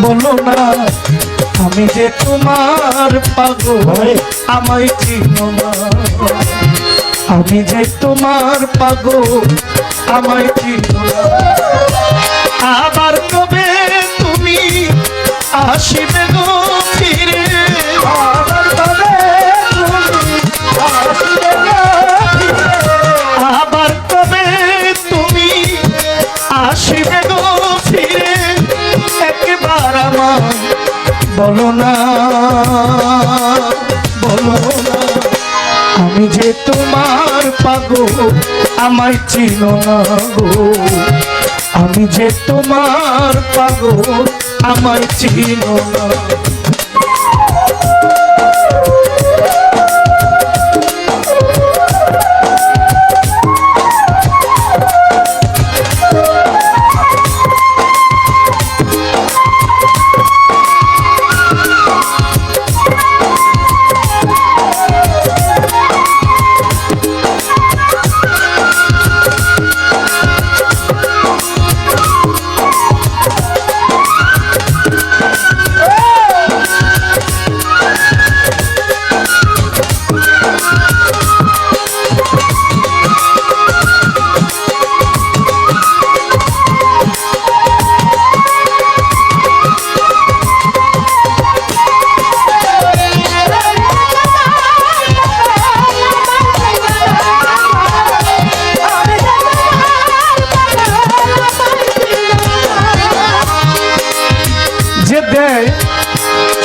বলো না আমি যে তোমার পাগল আমায় চিনো না আমি যে তোমার পাগল আমায় চিনো না আবার কবে তুমি আসিবে গো ফিরে আবার কবে তুমি আসিবে গো ফিরে আবার কবে তুমি আসিবে গো ফিরে একবার আমায় বলো না আমি যে তোমার পাগল আমায় চিনো না গো আমি যে তোমার পাগল আমায় চিনো না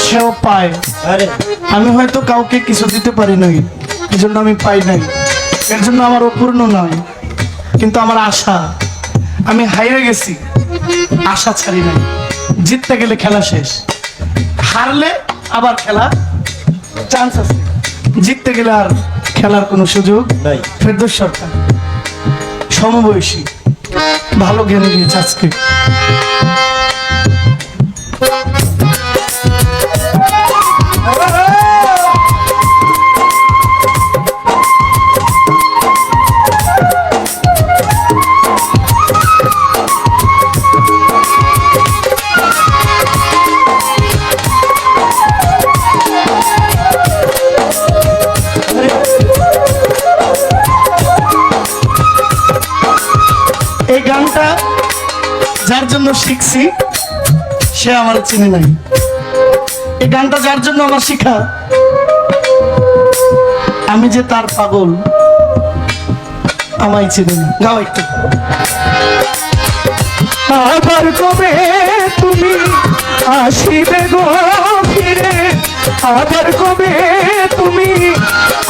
সেও পায় আমি হয়তো কাউকে কিছু দিতে পারি নাই এই জন্য আমি পাই নাই এর জন্য আমার অপূর্ণ নয় কিন্তু আমার আশা আমি হারিয়ে গেছি আশা ছাড়ি নাই জিততে গেলে খেলা শেষ হারলে আবার খেলা চান্স আছে জিততে গেলে আর খেলার কোনো সুযোগ নাই ফেরদৌস সরকার সমবয়সী ভালো জ্ঞান দিয়েছে আজকে এই গানটা যার জন্য শিখছি সে আমার চিনে নাই এই গানটা যার জন্য আমার শিখা আমি যে তার পাগল আমায় চিনে না গাও একটু আবার কবে তুমি আসিবে গো ফিরে আবার কবে তুমি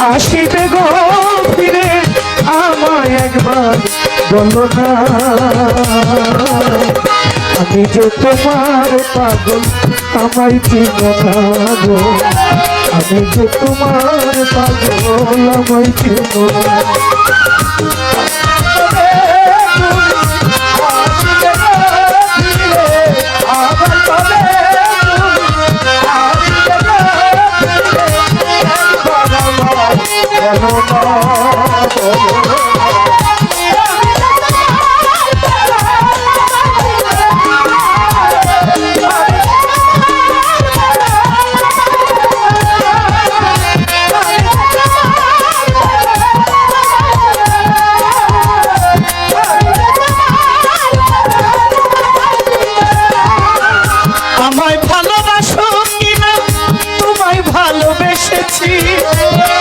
আসিবে গো ফিরে আমায় একবার বলো না আমি যে তোমার পাগল আমায় চিনো না গো আমি যে তোমার পাগল আমায় চিনো না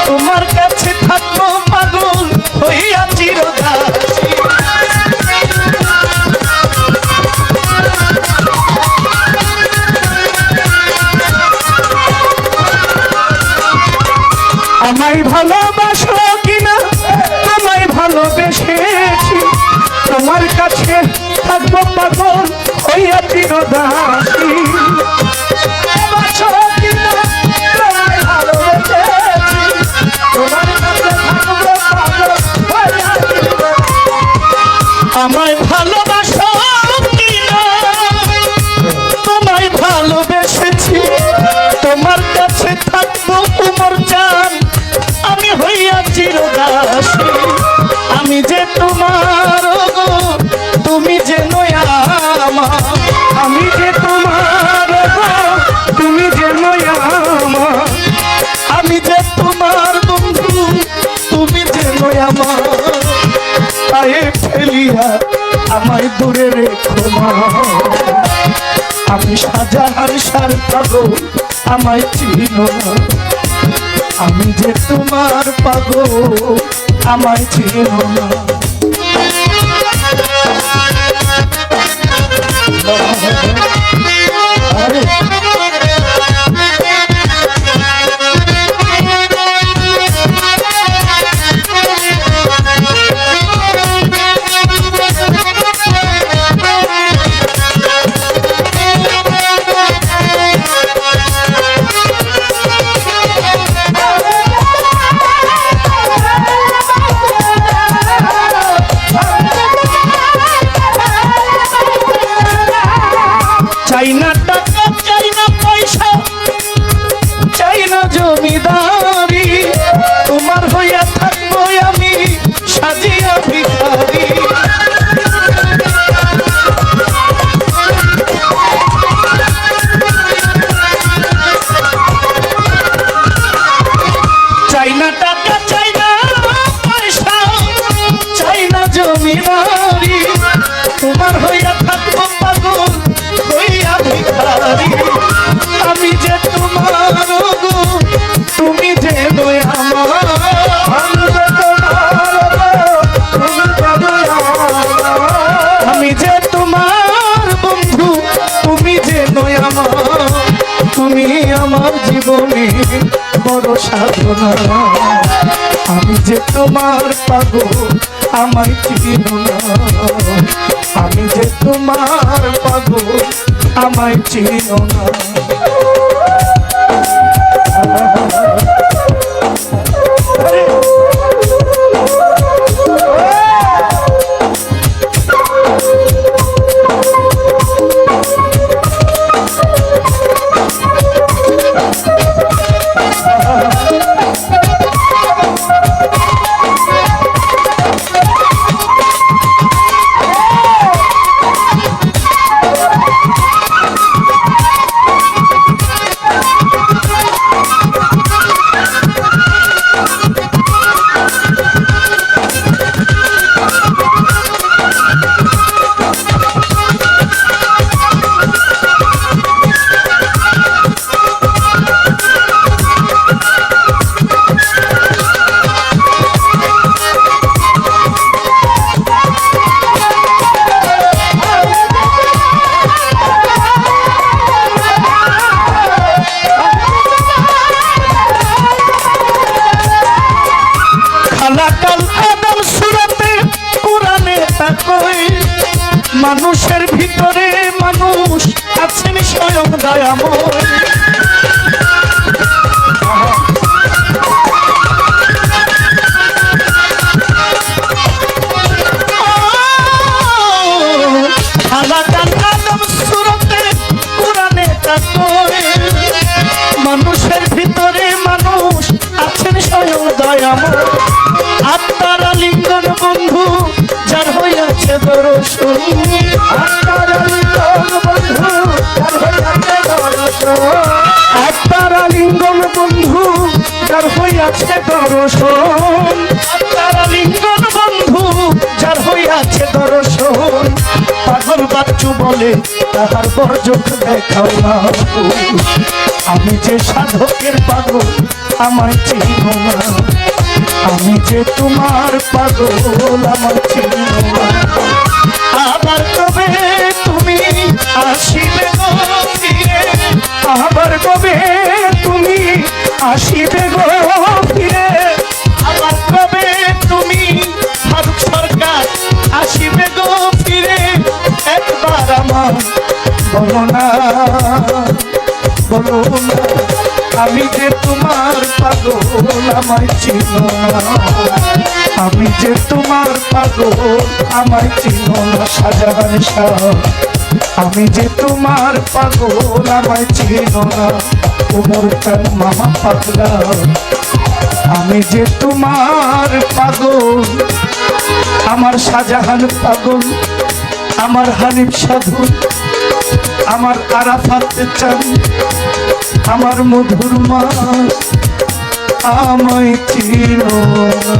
তোমার কাছে থাকবো পাগল হইয়া চিরদাসী আমায় ভালোবাসো কিনা তোমায় ভালোবেসেছি তোমার কাছে থাকবো পাগল হইয়া চিরদাসী আমায় ভালোবাসো কিনা তোমায় ভালোবেসেছি তোমার কাছে থাকবো তোমার জান আমি হইয়া চিরদাসী আমি যে তোমার তুমি যে নয়া আমার আমি যে তোমার দূরে রেখো না। আমি শাহজাহান শার পাগল, আমায় চিনো না। আমি যে তোমার পাগল, আমায় চিনো না। চাই না টাকা, চাই না পয়সা, চাই না জমিদারি, তোমার হইয়া থাকবো আমি সাজিয়া ভিখারি। চাই না টাকা, চাই না পয়সা, চাই না জমিদারি, তোমার হইয়া থাকবো পাগল হইয়া ভিখারি। আমি যে তোমার গো, তুমি যে নয় আমার। আমি যে তোমার বন্ধু, তুমি যে নয় আমার। তুমি আমার জীবনে বড় সাধনা। আমি যে তোমার পাগল, আমায় চিনো না। আমি যে তোমার পাগল, আমায় চিনো না। মানুষের ভিতরে মানুষ আছেন স্বয়ং দয়াময়। মানুষের ভিতরে মানুষ আছেন স্বয়ং দয়াময়। আত্মার লিঙ্গন বন্ধু যার হইয়াছে দর্শন। আত্মার লিঙ্গন বন্ধু যার হইয়াছে দর্শন। আত্মার লিঙ্গন বন্ধু যার হইয়াছে দর্শন। পাগল বাচ্চু বলে তাহার বর্জক দেখাও না। আমি যে সাধকের পাগল, আমায় চিনো না। আমি যে তোমার পাগল, আমার চিনো না। আবার কবে তুমি আসিবে গো ফিরে, আবার কবে তুমি আসিবে গো ফিরে, আবার কবে তুমি ফারুক সরকার আসিবে গো ফিরে। একবার আমার বলো না, বলো না। আমি যে তোমার পাগল, আমায় চিনো না। আমি যে তোমার পাগল, আমায় চিনো না। শাহজাহান শাহ, আমি যে তোমার পাগল, আমায় চিনো না। ওমর খান মামা পাগলা, আমি যে তোমার পাগল। আমার শাহজাহান পাগল, আমার হানিফ সাধু, আমার আরাফাত চান, আমার মধুর মা, আমায় চিনো না।